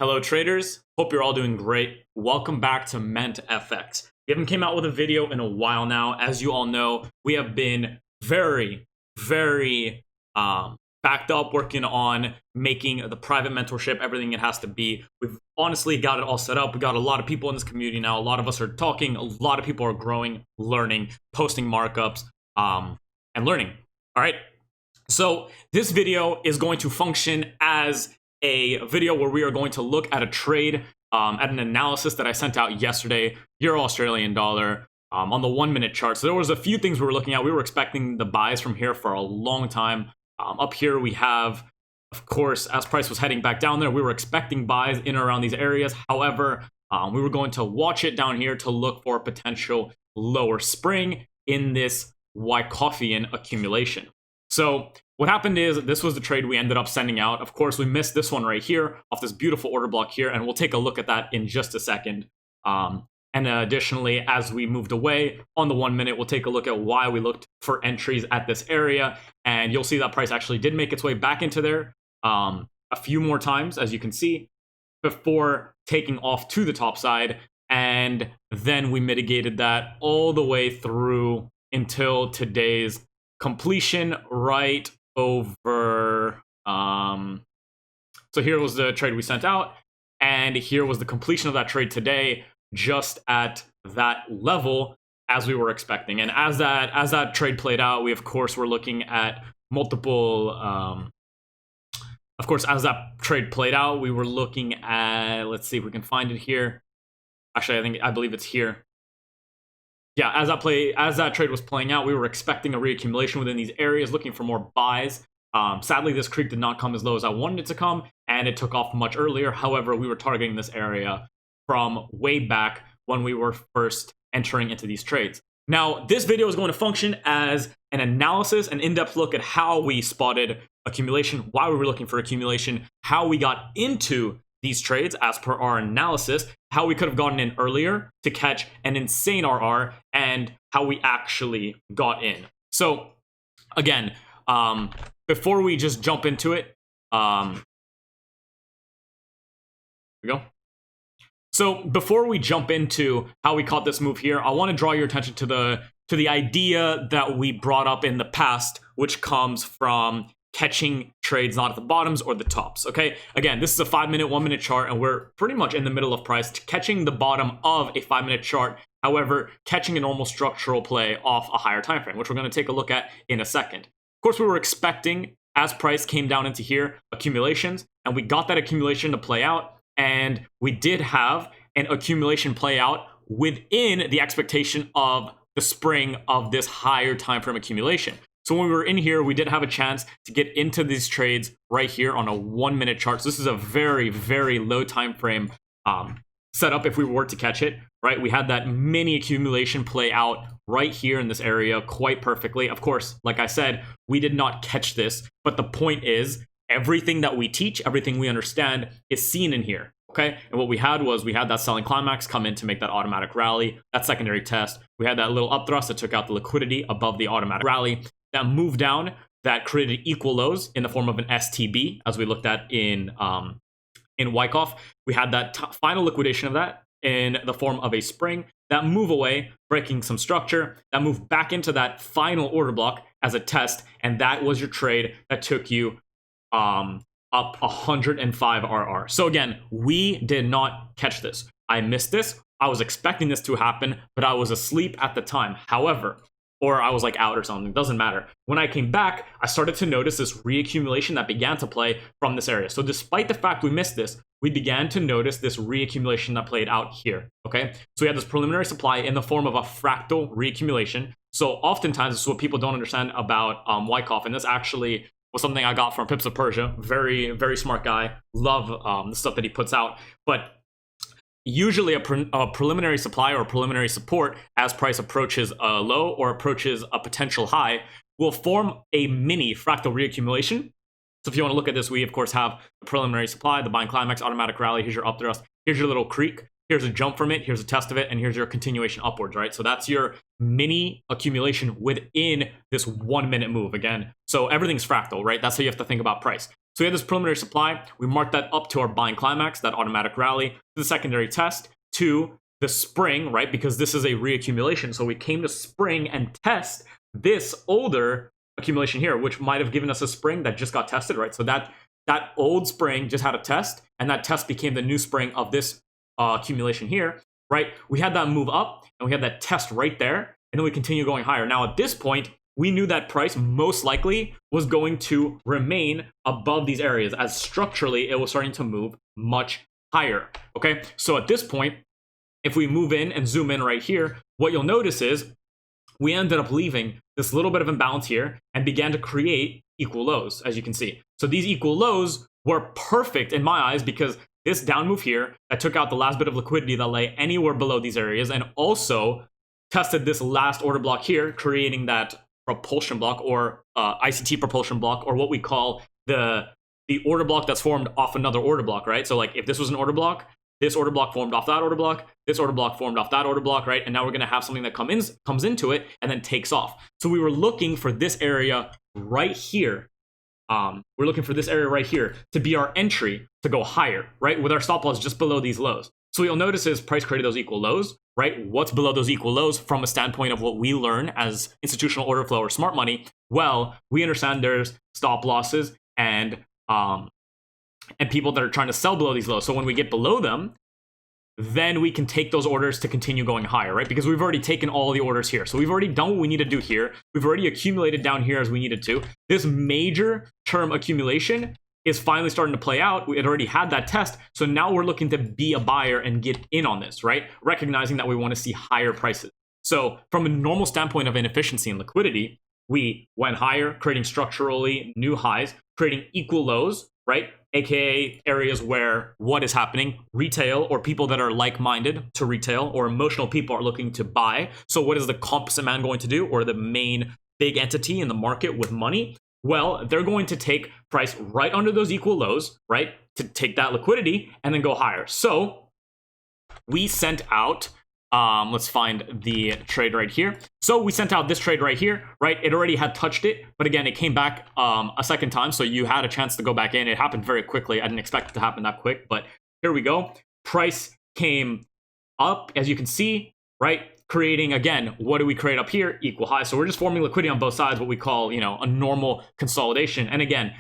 Hello traders, hope you're all doing great. Welcome back to mentfx. We haven't came out with a video in a while now. As you all know, we have been very backed up working on making the private mentorship everything it has to be. We've honestly got it all set up. We got a lot of people in this community now. A lot of us are talking, a lot of people are growing, learning, posting markups, and learning. All right, so this video is going to function as a video where we are going to look at a trade, at an analysis that I sent out yesterday, Euro Australian dollar, on the 1 minute chart. So there was a few things we were looking at. We were expecting the buys from here for a long time. Up here we have, of course, as price was heading back down there, we were expecting buys in and around these areas. However, we were going to watch it down here to look for a potential lower spring in this Wyckoffian accumulation. So what happened is this was the trade we ended up sending out. Of course, we missed this one right here off this beautiful order block here, and we'll take a look at that in just a second. And additionally, as we moved away on the 1 minute, we'll take a look at why we looked for entries at this area, and you'll see that price actually did make its way back into there a few more times, as you can see, before taking off to the top side, and then we mitigated that all the way through until today's completion right over. So here was the trade we sent out, and here was the completion of that trade today, just at that level as we were expecting. And as that trade played out, we of course were looking at multiple. Of course, as that trade played out, we were looking at. Let's see if we can find it here. Actually, I believe it's here. Yeah, as that trade was playing out, we were expecting a reaccumulation within these areas, looking for more buys. Sadly, this creek did not come as low as I wanted it to come, and it took off much earlier. However, we were targeting this area from way back when we were first entering into these trades. Now, this video is going to function as an analysis, an in-depth look at how we spotted accumulation, why we were looking for accumulation, how we got into these trades as per our analysis, how we could have gotten in earlier to catch an insane RR, and how we actually got in. So again, before we just jump into it, here we go. So before we jump into how we caught this move here, I want to draw your attention to the idea that we brought up in the past, which comes from catching trades not at the bottoms or the tops. Okay, again, this is a 5 minute, 1 minute chart, and we're pretty much in the middle of price, catching the bottom of a 5 minute chart. However, catching a normal structural play off a higher time frame, which we're going to take a look at in a second. Of course, we were expecting, as price came down into here, accumulations, and we got that accumulation to play out, and we did have an accumulation play out within the expectation of the spring of this higher time frame accumulation. So when we were in here, we did have a chance to get into these trades right here on a 1 minute chart. So this is a very low time frame setup if we were to catch it, right? We had that mini accumulation play out right here in this area quite perfectly. Of course, like I said, we did not catch this, but the point is everything that we teach, everything we understand is seen in here. Okay, and what we had was we had that selling climax come in to make that automatic rally, that secondary test. We had that little up thrust that took out the liquidity above the automatic rally. That moved down, that created equal lows in the form of an STB, as we looked at in Wyckoff. We had that final liquidation of that in the form of a spring. That move away, breaking some structure. That moved back into that final order block as a test, and that was your trade that took you up 105 RR. So again, we did not catch this. I missed this. I was expecting this to happen, but I was asleep at the time. However, or I was like out or something, doesn't matter. When I came back, I started to notice this reaccumulation that began to play from this area. So despite the fact we missed this, we began to notice this reaccumulation that played out here, okay? So we had this preliminary supply in the form of a fractal reaccumulation. So oftentimes, this is what people don't understand about Wyckoff, and this actually was something I got from Pips of Persia. Very smart guy. Love the stuff that he puts out. But usually a preliminary supply or preliminary support, as price approaches a low or approaches a potential high, will form a mini fractal reaccumulation. So if you want to look at this, we of course have the preliminary supply, the buying climax, automatic rally. Here's your up thrust. Here's your little creek. here's a jump from it, here's a test of it, and here's your continuation upwards, right? So that's your mini accumulation within this 1 minute move again. So everything's fractal, right? That's how you have to think about price. So we had this preliminary supply, we marked that up to our buying climax, that automatic rally, to the secondary test, to the spring, right? Because this is a reaccumulation. So we came to spring and test this older accumulation here, which might have given us a spring that just got tested, right? So that old spring just had a test, and that test became the new spring of this accumulation here, right? We had that move up, and we had that test right there, and then we continue going higher. Now at this point, we knew that price most likely was going to remain above these areas, as structurally it was starting to move much higher. Okay, so at this point, if we move in and zoom in right here, what you'll notice is we ended up leaving this little bit of imbalance here and began to create equal lows, as you can see. So these equal lows were perfect in my eyes, because this down move here that took out the last bit of liquidity that lay anywhere below these areas, and also tested this last order block here, creating that propulsion block, or ICT propulsion block, or what we call the order block that's formed off another order block, right? So like if this was an order block, this order block formed off that order block, this order block formed off that order block, right? And now we're going to have something that comes into it and then takes off. So we were looking for this area right here. We're looking for this area right here to be our entry to go higher, right? With our stop loss just below these lows. So what you'll notice is price created those equal lows, right? What's below those equal lows from a standpoint of what we learn as institutional order flow or smart money? Well, we understand there's stop losses and people that are trying to sell below these lows. So when we get below them, then we can take those orders to continue going higher, right? Because we've already taken all the orders here. So we've already done what we need to do here. We've already accumulated down here as we needed to. This major term accumulation is finally starting to play out. We had already had that test. So now we're looking to be a buyer and get in on this, right? Recognizing that we want to see higher prices. So from a normal standpoint of inefficiency and liquidity, we went higher, creating structurally new highs, creating equal lows, right? AKA areas where what is happening? Retail, or people that are like-minded to retail, or emotional people are looking to buy. So what is the composite man going to do, or the main big entity in the market with money? Well, they're going to take price right under those equal lows, right? To take that liquidity and then go higher. So we sent out, let's find the trade right here. So we sent out this trade right here, right? It already had touched it, but again, it came back a second time. So you had a chance to go back in. It happened very quickly. I didn't expect it to happen that quick, but here we go. Price came up, as you can see, right? Creating, again, what do we create up here? Equal high. So we're just forming liquidity on both sides, what we call, a normal consolidation. And again,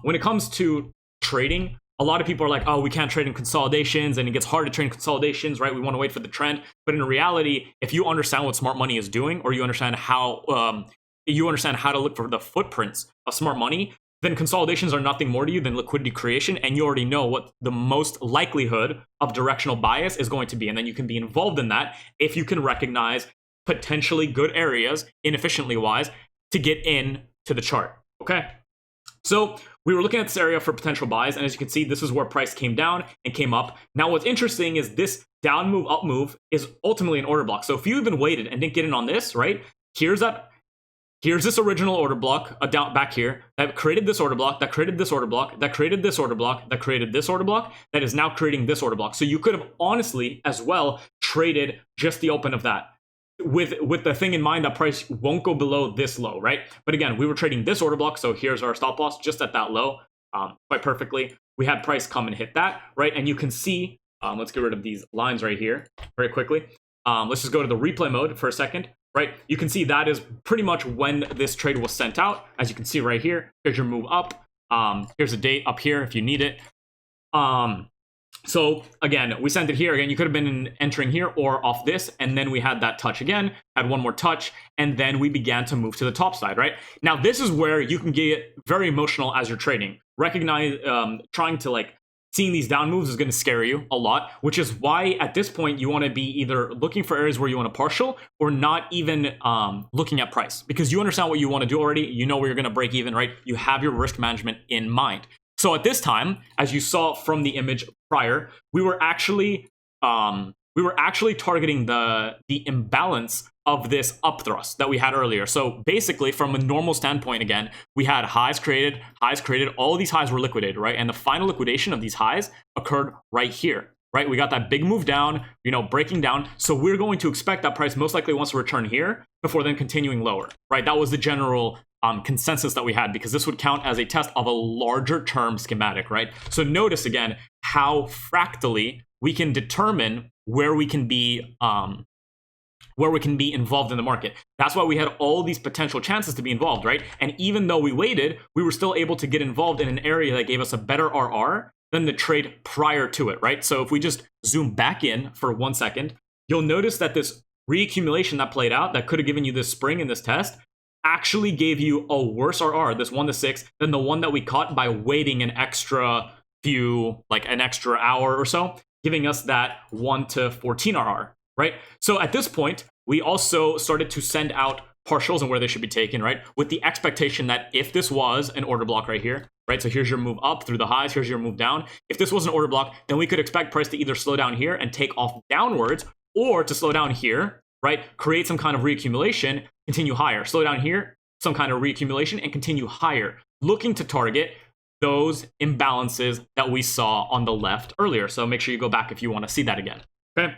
when it comes to trading, a lot of people are like, oh, we can't trade in consolidations, and it gets hard to trade in consolidations, right? We want to wait for the trend. But in reality, if you understand what smart money is doing, or you understand how to look for the footprints of smart money, then consolidations are nothing more to you than liquidity creation, and you already know what the most likelihood of directional bias is going to be. And then you can be involved in that if you can recognize potentially good areas, inefficiently wise, to get in to the chart, okay? So we were looking at this area for potential buys, and as you can see, this is where price came down and came up. Now what's interesting is this down move, up move is ultimately an order block. So if you even waited and didn't get in on this, right? Here's this original order block down back here that created this order block, that created this order block, that created this order block, that created this order block, that is now creating this order block. So you could have honestly as well traded just the open of that, with the thing in mind that price won't go below this low, right? But again, we were trading this order block, so here's our stop loss just at that low, quite perfectly. We had price come and hit that, right? And you can see, let's get rid of these lines right here very quickly. Let's just go to the replay mode for a second, right? You can see that is pretty much when this trade was sent out. As you can see right here, here's your move up. Here's a date up here if you need it. So again, we sent it here. Again, you could have been entering here or off this, and then we had that touch again, had one more touch, and then we began to move to the top side, right? Now, this is where you can get very emotional as you're trading. Recognize, trying to seeing these down moves is going to scare you a lot, which is why at this point you want to be either looking for areas where you want to partial or not even looking at price, because you understand what you want to do already. You know where you're going to break even, right? You have your risk management in mind. So at this time, as you saw from the image prior, we were actually targeting the imbalance of this upthrust that we had earlier. So basically, from a normal standpoint, again, we had highs created, all of these highs were liquidated, right? And the final liquidation of these highs occurred right here. right? We got that big move down, you know, breaking down. So we're going to expect that price most likely wants to return here before then continuing lower, right? That was the general consensus that we had, because this would count as a test of a larger term schematic, right? So notice again how fractally we can determine where we can be involved in the market. That's why we had all these potential chances to be involved, right? And even though we waited, we were still able to get involved in an area that gave us a better RR than the trade prior to it, right? So if we just zoom back in for 1 second, you'll notice that this reaccumulation that played out, that could have given you this spring in this test, actually gave you a worse RR, this 1 to 6, than the one that we caught by waiting an extra hour or so, giving us that 1 to 14 RR, right? So at this point, we also started to send out partials and where they should be taken, right? With the expectation that if this was an order block right here, right? So here's your move up through the highs, here's your move down. If this was an order block, then we could expect price to either slow down here and take off downwards, or to slow down here, right? Create some kind of reaccumulation, continue higher. Slow down here, some kind of reaccumulation, and continue higher, looking to target those imbalances that we saw on the left earlier. So make sure you go back if you want to see that again, okay?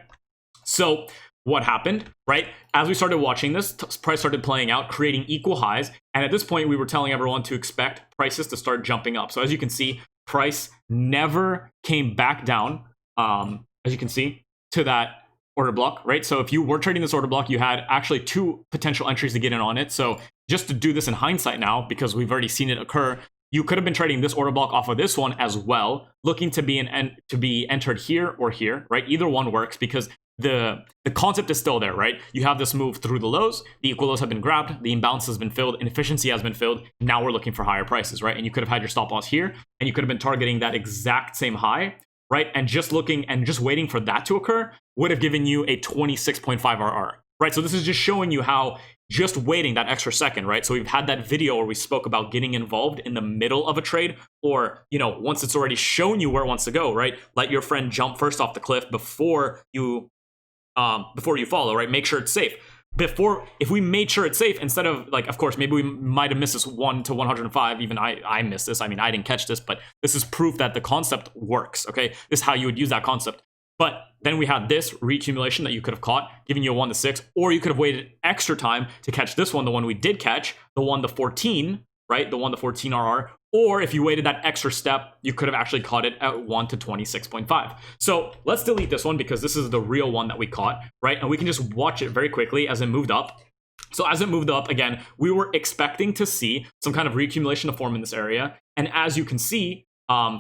So what happened, right? As we started watching this, price started playing out, creating equal highs. And at this point, we were telling everyone to expect prices to start jumping up. So as you can see, price never came back down, as you can see, to that order block, right? So if you were trading this order block, you had actually 2 potential entries to get in on it. So just to do this in hindsight now, because we've already seen it occur, you could have been trading this order block off of this one as well, looking to be entered here or here, right? Either one works, because the concept is still there, right? You have this move through the lows, the equal lows have been grabbed, the imbalance has been filled, inefficiency has been filled. Now we're looking for higher prices, right? And you could have had your stop loss here, and you could have been targeting that exact same high, right? And just looking and just waiting for that to occur would have given you a 26.5 RR, right? So this is just showing you how just waiting that extra second, right? So we've had that video where we spoke about getting involved in the middle of a trade, or, you know, once it's already shown you where it wants to go, right? Let your friend jump first off the cliff before you follow, right? Make sure it's safe. If we made sure it's safe, instead of, like, of course, maybe we might have missed this 1 to 105. Even I missed this. I mean, I didn't catch this, but this is proof that the concept works, okay? This is how you would use that concept. But then we had this reaccumulation that you could have caught, giving you a 1 to 6, or you could have waited extra time to catch this one, the one we did catch, the 1 to 14, right? The 1 to 14 RR. Or if you waited that extra step, you could have actually caught it at 1 to 26.5. So let's delete this one, because this is the real one that we caught, right? And we can just watch it very quickly as it moved up. So as it moved up, again, we were expecting to see some kind of reaccumulation to form in this area. And as you can see,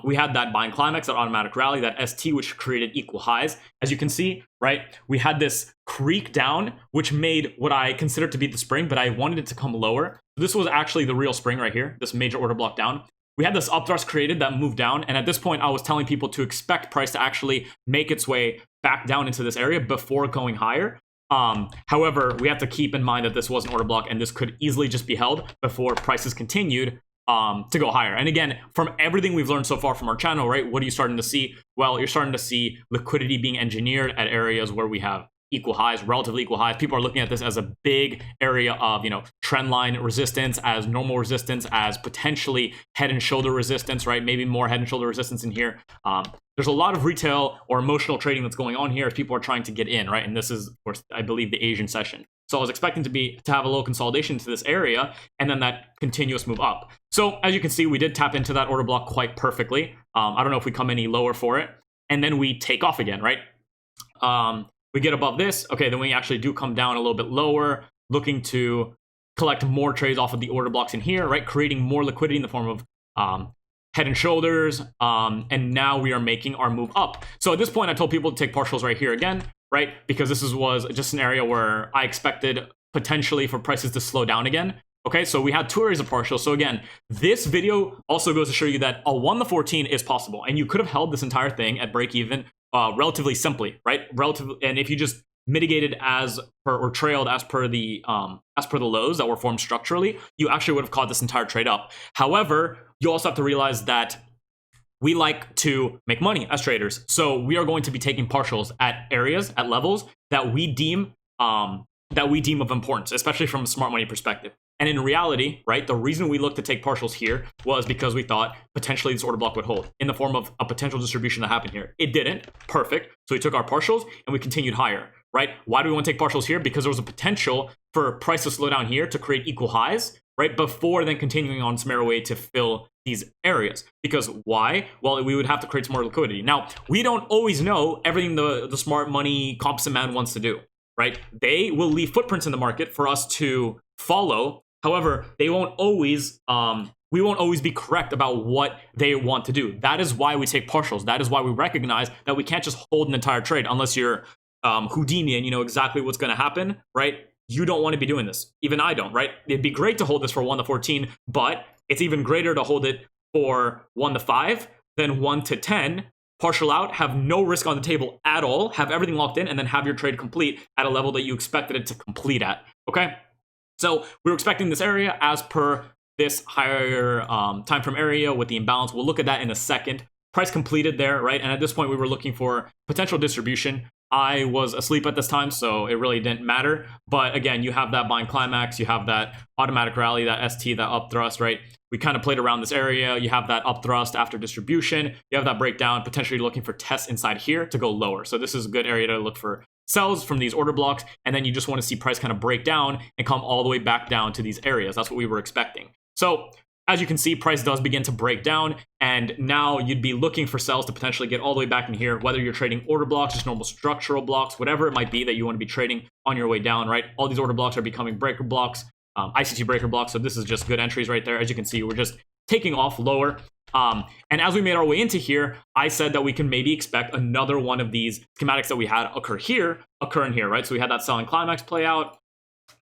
we had that buying climax, that automatic rally, that ST, which created equal highs. As you can see, right, we had this creek down, which made what I considered to be the spring, but I wanted it to come lower. This was actually the real spring right here, this major order block down. We had this upthrust created that moved down, and at this point, I was telling people to expect price to actually make its way back down into this area before going higher. However, we have to keep in mind that this was an order block, and this could easily just be held before prices continued to go higher. And again, from everything we've learned so far from our channel, right, what are you starting to see? Well, you're starting to see liquidity being engineered at areas where we have equal highs, relatively equal highs. People are looking at this as a big area of, you know, trend line resistance, as normal resistance, as potentially head and shoulder resistance, right? Maybe more head and shoulder resistance in here. There's a lot of retail or emotional trading that's going on here as people are trying to get in, right? And this is, of course, I believe, the Asian session. So I was expecting to have a little consolidation to this area, and then that continuous move up. So as you can see, we did tap into that order block quite perfectly. I don't know if we come any lower for it, and then we take off again, right? We get above this, okay, then we actually do come down a little bit lower, looking to collect more trades off of the order blocks in here, right? Creating more liquidity in the form of head and shoulders, and now we are making our move up. So at this point, I told people to take partials right here again, right? Because this was just an area where I expected potentially for prices to slow down again. Okay, so we had 2 areas of partials. So again, this video also goes to show you that a 1 to 14 is possible, and you could have held this entire thing at break even relatively simply, right? And if you just mitigated as per, or trailed as per the lows that were formed structurally, you actually would have caught this entire trade up. However, you also have to realize that we like to make money as traders. So we are going to be taking partials at areas, at levels that we deem of importance, especially from a smart money perspective. And in reality, right, the reason we looked to take partials here was because we thought potentially this order block would hold in the form of a potential distribution that happened here. It didn't. Perfect. So we took our partials and we continued higher, right? Why do we want to take partials here? Because there was a potential for price to slow down here to create equal highs, right? Before then continuing on some way to fill these areas. Because why? Well, we would have to create some more liquidity. Now, we don't always know everything the smart money composite man wants to do, right? They will leave footprints in the market for us to follow. However, they won't always, we won't always be correct about what they want to do. That is why we take partials. That is why we recognize that we can't just hold an entire trade unless you're Houdini and you know exactly what's going to happen, right? You don't want to be doing this. Even I don't, right? It'd be great to hold this for 1 to 14, but it's even greater to hold it for 1 to 5 than 1 to 10. Partial out, have no risk on the table at all, have everything locked in, and then have your trade complete at a level that you expected it to complete at, okay? So we were expecting this area as per this higher time frame area with the imbalance. We'll look at that in a second. Price completed there, right? And at this point, we were looking for potential distribution. I was asleep at this time, so it really didn't matter. But again, you have that buying climax, you have that automatic rally, that ST, that up thrust, right? We kind of played around this area. You have that up thrust after distribution. You have that breakdown, potentially looking for tests inside here to go lower. So this is a good area to look for sells from these order blocks. And then you just want to see price kind of break down and come all the way back down to these areas. That's what we were expecting. So as you can see, price does begin to break down, and now you'd be looking for sells to potentially get all the way back in here, whether you're trading order blocks, just normal structural blocks, whatever it might be that you want to be trading on your way down, right? All these order blocks are becoming breaker blocks, ICT breaker blocks, so this is just good entries right there. As you can see, we're just taking off lower. And as we made our way into here, I said that we can maybe expect another one of these schematics that we had occur in here, right? So we had that selling climax play out,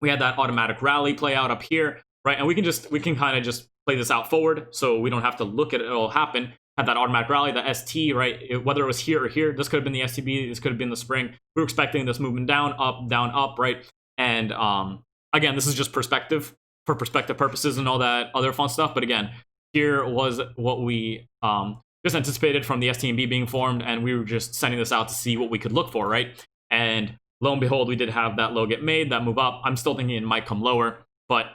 we had that automatic rally play out up here, right? And we can kind of just play this out forward, so we don't have to look at it all happen. Had that automatic rally, the ST, right? Whether it was here or here, this could have been the STB, this could have been the spring. We were expecting this movement down, up, right? And again, this is just perspective for perspective purposes and all that other fun stuff. But again, here was what we just anticipated from the STB being formed, and we were just sending this out to see what we could look for, right? And lo and behold, we did have that low get made, that move up. I'm still thinking it might come lower, but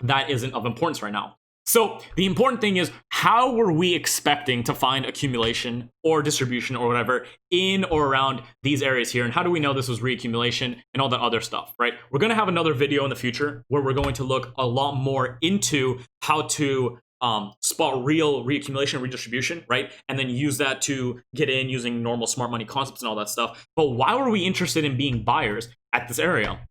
that isn't of importance right now. So the important thing is, how were we expecting to find accumulation or distribution or whatever in or around these areas here? And how do we know this was reaccumulation and all that other stuff, right? We're going to have another video in the future where we're going to look a lot more into how to spot real reaccumulation, redistribution, right? And then use that to get in using normal smart money concepts and all that stuff. But why were we interested in being buyers at this area?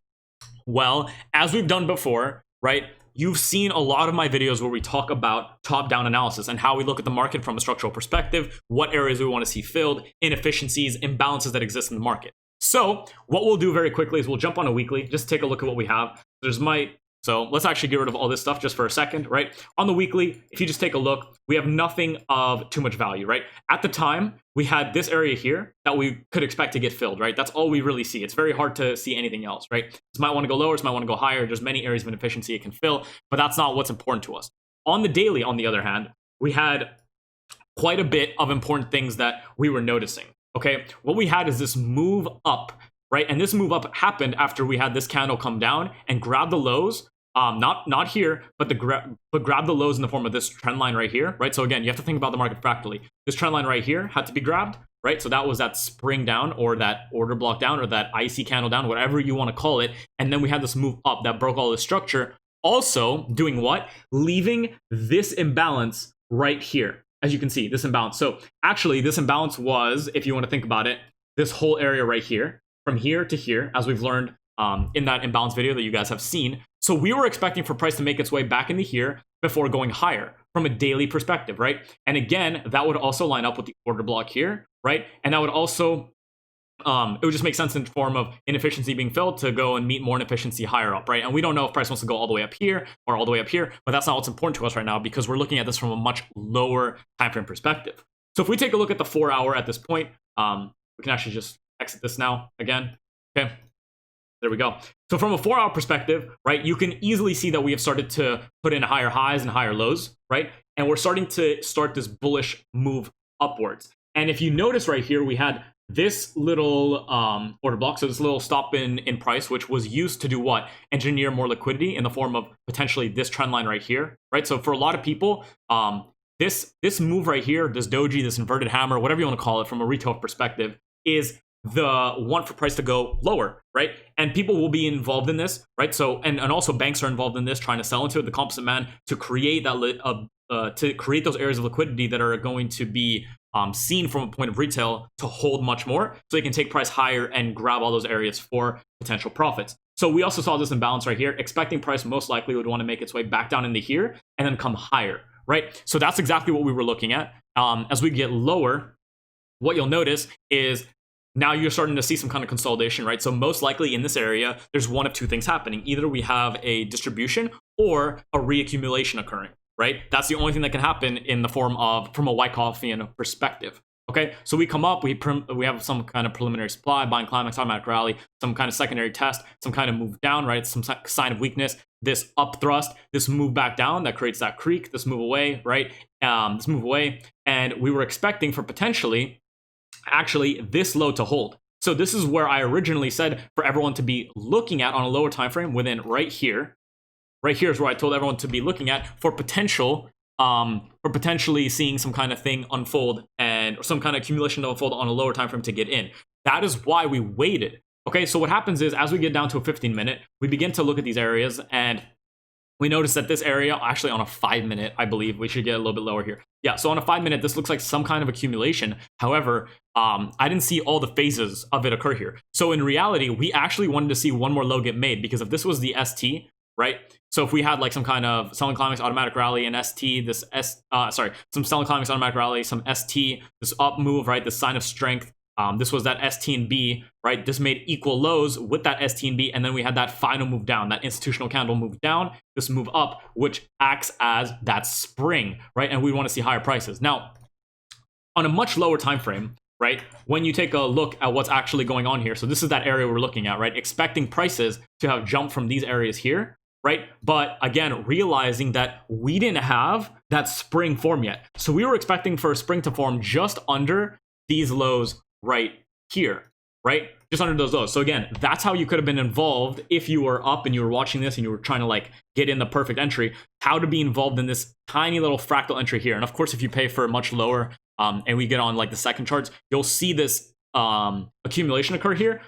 Well, as we've done before, right? You've seen a lot of my videos where we talk about top-down analysis and how we look at the market from a structural perspective, what areas we want to see filled, inefficiencies, imbalances that exist in the market. So what we'll do very quickly is we'll jump on a weekly, just take a look at what we have. So let's actually get rid of all this stuff just for a second, right? On the weekly, if you just take a look, we have nothing of too much value, right? At the time, we had this area here that we could expect to get filled, right? That's all we really see. It's very hard to see anything else, right? This might want to go lower, this might want to go higher. There's many areas of inefficiency it can fill, but that's not what's important to us. On the daily, on the other hand, we had quite a bit of important things that we were noticing, okay? What we had is this move up, right? And this move up happened after we had this candle come down and grab the lows. Not here, but grab the lows in the form of this trend line right here, right? So again, you have to think about the market fractally. This trend line right here had to be grabbed, right? So that was that spring down or that order block down or that IC candle down, whatever you want to call it. And then we had this move up that broke all this structure. Also doing what? Leaving this imbalance right here. As you can see, this imbalance. So actually this imbalance was, if you want to think about it, this whole area right here, from here to here, as we've learned in that imbalance video that you guys have seen. So we were expecting for price to make its way back into here before going higher from a daily perspective, right? And again, that would also line up with the order block here, right? And that would also, it would just make sense in the form of inefficiency being filled to go and meet more inefficiency higher up, right? And we don't know if price wants to go all the way up here or all the way up here, but that's not what's important to us right now because we're looking at this from a much lower time frame perspective. So if we take a look at the 4 hour at this point, we can actually just exit this now again, okay? There we go. So from a 4 hour perspective, right, you can easily see that we have started to put in higher highs and higher lows, right? And we're starting to start this bullish move upwards. And if you notice right here, we had this little order block, so this little stop in price, which was used to do what? Engineer more liquidity in the form of potentially this trend line right here, right? So for a lot of people, this move right here, this doji, this inverted hammer, whatever you want to call it from a retail perspective, is the one for price to go lower, right? And people will be involved in this, right? So and also banks are involved in this, trying to sell into it, the composite man, to create that to create those areas of liquidity that are going to be seen from a point of retail to hold much more, so they can take price higher and grab all those areas for potential profits. So we also saw this imbalance right here, expecting price most likely would want to make its way back down into here and then come higher, right? So that's exactly what we were looking at. As we get lower, what you'll notice is now you're starting to see some kind of consolidation, right? So most likely in this area, there's one of two things happening. Either we have a distribution or a reaccumulation occurring, right? That's the only thing that can happen in the form of, from a Wyckoffian perspective. Okay, so we come up, we have some kind of preliminary supply, buying climax, automatic rally, some kind of secondary test, some kind of move down, right? Some sign of weakness, this up thrust, this move back down that creates that creek, this move away, right? This move away, and we were expecting for potentially actually this low to hold. So this is where I originally said for everyone to be looking at on a lower time frame within right here. Right here is where I told everyone to be looking at for potential, for potentially seeing some kind of thing unfold and or some kind of accumulation to unfold on a lower time frame to get in. That is why we waited. Okay, so what happens is as we get down to a 15-minute, we begin to look at these areas and we notice that this area, actually on a 5-minute, I believe we should get a little bit lower here. Yeah, so on a 5-minute, this looks like some kind of accumulation. However, I didn't see all the phases of it occur here. So in reality, we actually wanted to see one more low get made, because if this was the ST, right? So if we had like some kind of selling climax, automatic rally, and ST, some selling climax, automatic rally, some ST, this up move, right? This sign of strength. This was that ST and B, right? This made equal lows with that ST and B, and then we had that final move down, that institutional candle move down, this move up, which acts as that spring, right? And we want to see higher prices. Now, on a much lower time frame, right? When you take a look at what's actually going on here, so this is that area we're looking at, right? Expecting prices to have jumped from these areas here, right? But again, realizing that we didn't have that spring form yet. So we were expecting for a spring to form just under these lows right here, right? Just under those lows. So again, that's how you could have been involved if you were up and you were watching this and you were trying to like get in the perfect entry, how to be involved in this tiny little fractal entry here. And of course, if you pay for a much lower and we get on like the second charts, you'll see this accumulation occur here,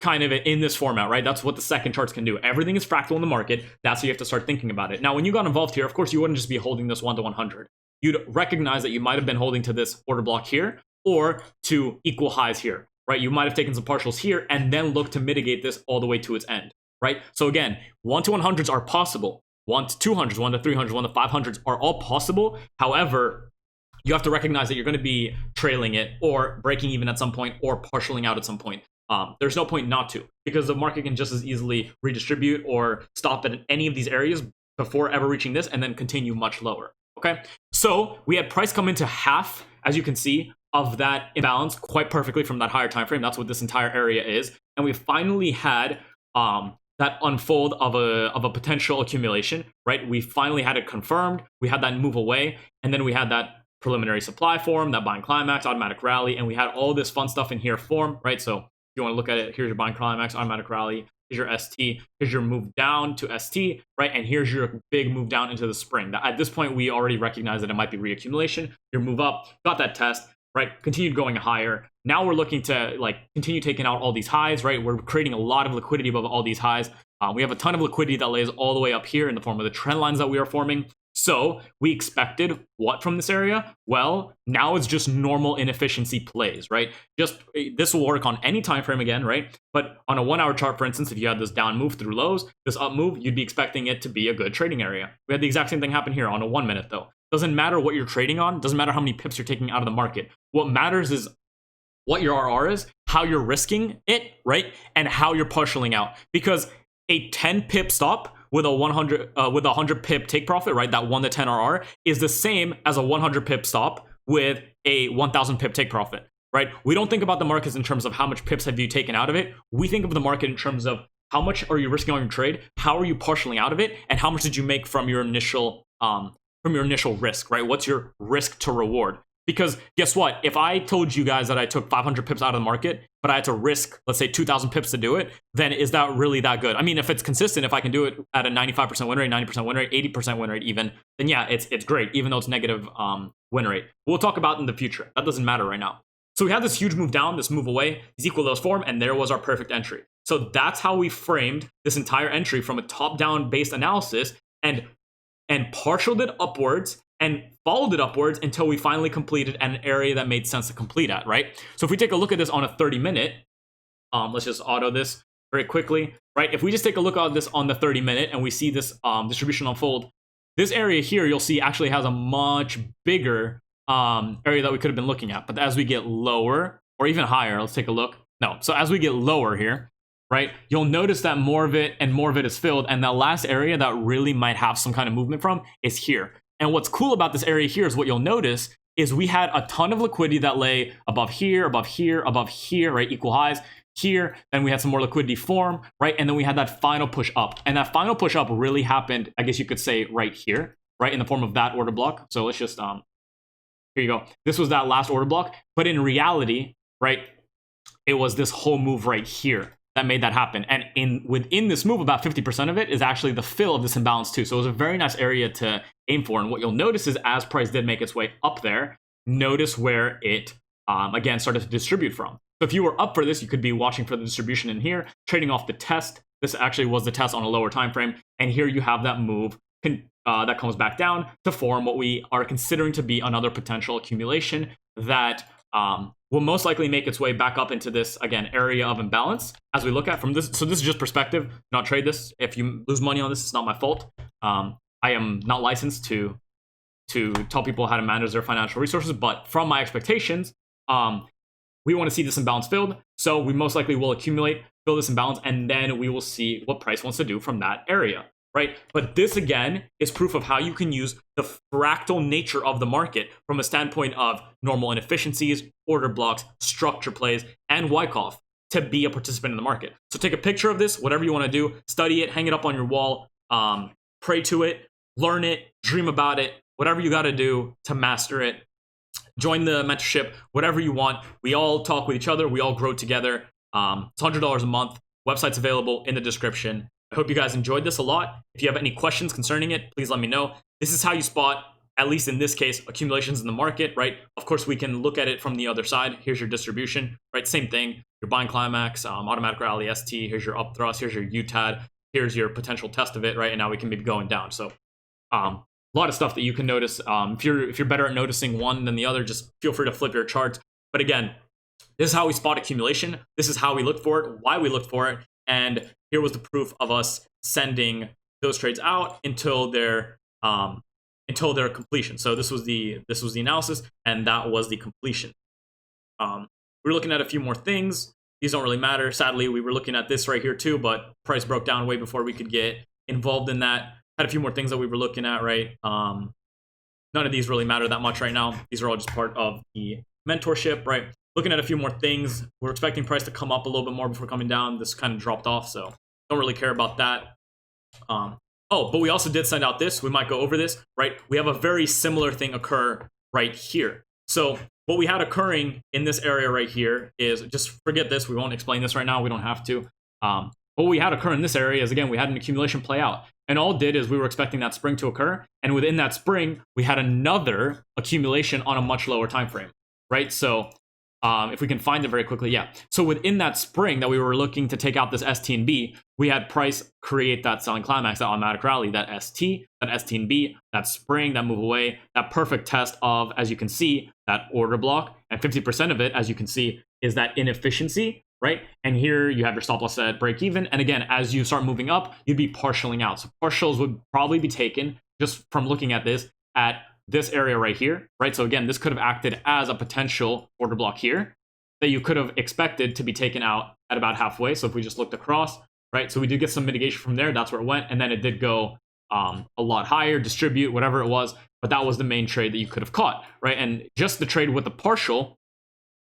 kind of in this format, right? That's what the second charts can do. Everything is fractal in the market. That's how you have to start thinking about it. Now, when you got involved here, of course, you wouldn't just be holding this 1 to 100. You'd recognize that you might have been holding to this order block here or to equal highs here, right? You might have taken some partials here and then look to mitigate this all the way to its end, right? So again, 1 to 100s are possible. 1 to 200s, 1 to 300s, 1 to 500s are all possible. However, you have to recognize that you're going to be trailing it or breaking even at some point or partialing out at some point. There's no point not to, because the market can just as easily redistribute or stop at any of these areas before ever reaching this and then continue much lower. Okay, so we had price come into half, as you can see, of that imbalance quite perfectly from that higher time frame. That's what this entire area is, and we finally had that unfold of a potential accumulation, right? We finally had it confirmed. We had that move away, and then we had that preliminary supply form, that buying climax, automatic rally, and we had all this fun stuff in here form, right? So if you want to look at it, here's your buying climax, automatic rally, here's your ST, here's your move down to ST, right? And here's your big move down into the spring. At this point, we already recognize that it might be reaccumulation. Your move up, got that test, right? Continued going higher. Now we're looking to like continue taking out all these highs, right? We're creating a lot of liquidity above all these highs. We have a ton of liquidity that lays all the way up here in the form of the trend lines that we are forming. So we expected what from this area? Well, now it's just normal inefficiency plays, right? Just this will work on any time frame again, right? But on a 1 hour chart, for instance, if you had this down move through lows, this up move, you'd be expecting it to be a good trading area. We had the exact same thing happen here on a 1 minute though. Doesn't matter what you're trading on, doesn't matter how many pips you're taking out of the market. What matters is what your RR is, how you're risking it, right? And how you're partialing out. Because a 10 pip stop with a 100 pip take profit, right? That 1 to 10 RR is the same as a 100 pip stop with a 1000 pip take profit, right? We don't think about the markets in terms of how much pips have you taken out of it. We think of the market in terms of how much are you risking on your trade, how are you partialing out of it, and how much did you make from your initial risk, right? What's your risk to reward? Because guess what? If I told you guys that I took 500 pips out of the market, but I had to risk, let's say 2,000 pips to do it, then is that really that good? I mean, if it's consistent, if I can do it at a 95% win rate, 90% win rate, 80% win rate even, then yeah, it's great, even though it's negative win rate. We'll talk about in the future. That doesn't matter right now. So we had this huge move down, this move away, these equal lows form, and there was our perfect entry. So that's how we framed this entire entry from a top-down based analysis and partialed it upwards and followed it upwards until we finally completed an area that made sense to complete at, right? So if we take a look at this on a 30-minute, let's just auto this very quickly, right? If we just take a look at this on the 30-minute and we see this distribution unfold, this area here you'll see actually has a much bigger area that we could have been looking at. But as we get lower or even higher, let's take a look. No, so as we get lower here, right, you'll notice that more of it is filled, and that last area that really might have some kind of movement from is here. And what's cool about this area here is what you'll notice is we had a ton of liquidity that lay above here, above here, above here, right, equal highs here. Then we had some more liquidity form, right, and then we had that final push up, and that final push up really happened, I guess you could say, right here, right, in the form of that order block. So let's just here you go. This was that last order block, but in reality, right, it was this whole move right here that made that happen. And within this move, about 50% of it is actually the fill of this imbalance too. So it was a very nice area to aim for. And what you'll notice is as price did make its way up there, notice where it again started to distribute from. So if you were up for this, you could be watching for the distribution in here, trading off the test. This actually was the test on a lower time frame. And here you have that move that comes back down to form what we are considering to be another potential accumulation that will most likely make its way back up into this, again, area of imbalance as we look at from this. So this is just perspective, not trade this. If you lose money on this, it's not my fault. I am not licensed to tell people how to manage their financial resources, but from my expectations, we want to see this imbalance filled. So we most likely will accumulate, fill this imbalance, and then we will see what price wants to do from that area. Right? But this again is proof of how you can use the fractal nature of the market from a standpoint of normal inefficiencies, order blocks, structure plays, and Wyckoff to be a participant in the market. So take a picture of this, whatever you want to do, study it, hang it up on your wall, pray to it, learn it, dream about it, whatever you got to do to master it. Join the mentorship, whatever you want. We all talk with each other. We all grow together. It's $100 a month. Website's available in the description. I hope you guys enjoyed this a lot. If you have any questions concerning it, please let me know. This is how you spot, at least in this case, accumulations in the market, right? Of course, we can look at it from the other side. Here's your distribution, right? Same thing. You're buying climax, automatic rally ST. Here's your up thrust. Here's your UTAD. Here's your potential test of it, right? And now we can be going down. So a lot of stuff that you can notice. If you're better at noticing one than the other, just feel free to flip your charts. But again, this is how we spot accumulation. This is how we look for it, why we look for it. And here was the proof of us sending those trades out until their completion. So this was the analysis, and that was the completion. We're looking at a few more things. These don't really matter. Sadly, we were looking at this right here too, but price broke down way before we could get involved in that. Had a few more things that we were looking at, right? None of these really matter that much right now. These are all just part of the mentorship, right? Looking at a few more things. We're expecting price to come up a little bit more before coming down. This kind of dropped off, so don't really care about that. Oh, but we also did send out this. We might go over this, right? We have a very similar thing occur right here. So what we had occurring in this area right here is, just forget this. We won't explain this right now. We don't have to. What we had occur in this area is, again, we had an accumulation play out. And all it did is we were expecting that spring to occur. And within that spring, we had another accumulation on a much lower time frame, right? So if we can find it very quickly, yeah. So within that spring that we were looking to take out this ST and B, we had price create that selling climax, that automatic rally, that ST and B, that spring, that move away, that perfect test of, as you can see, that order block. And 50% of it, as you can see, is that inefficiency, right? And here you have your stop loss at break even. And again, as you start moving up, you'd be partialing out. So partials would probably be taken, just from looking at this area right here, right? So again, this could have acted as a potential order block here that you could have expected to be taken out at about halfway. So if we just looked across, right? So we did get some mitigation from there. That's where it went. And then it did go a lot higher, distribute, whatever it was. But that was the main trade that you could have caught, right? And just the trade with the partial,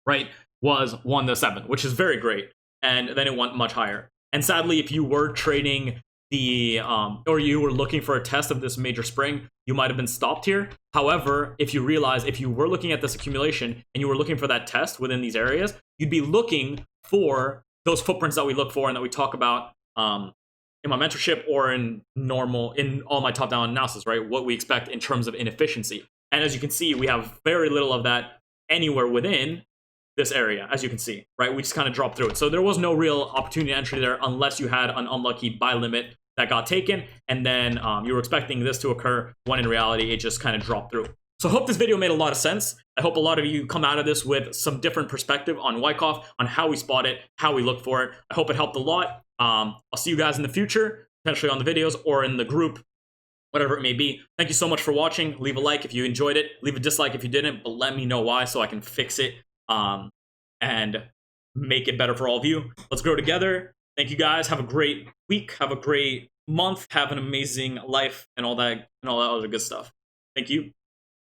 right, was 1 to 7, which is very great. And then it went much higher. And sadly, if you were trading the or you were looking for a test of this major spring, you might have been stopped here. However, if you realize, if you were looking at this accumulation and you were looking for that test within these areas, you'd be looking for those footprints that we look for and that we talk about in my mentorship or in all my top-down analysis, right? What we expect in terms of inefficiency. And as you can see, we have very little of that anywhere within this area, as you can see, right? We just kind of dropped through it. So there was no real opportunity entry there unless you had an unlucky buy limit that got taken, and then you were expecting this to occur when in reality it just kind of dropped through. So I hope this video made a lot of sense. I hope a lot of you come out of this with some different perspective on Wyckoff, on how we spot it, how we look for it. I hope it helped a lot. I'll see you guys in the future, potentially on the videos or in the group, whatever it may be. Thank you so much for watching. Leave a like if you enjoyed it. Leave a dislike if you didn't, but let me know why so I can fix it and make it better for all of you. Let's grow together. Thank you guys. Have a great week. Have a great month. Have an amazing life and all that other good stuff. Thank you.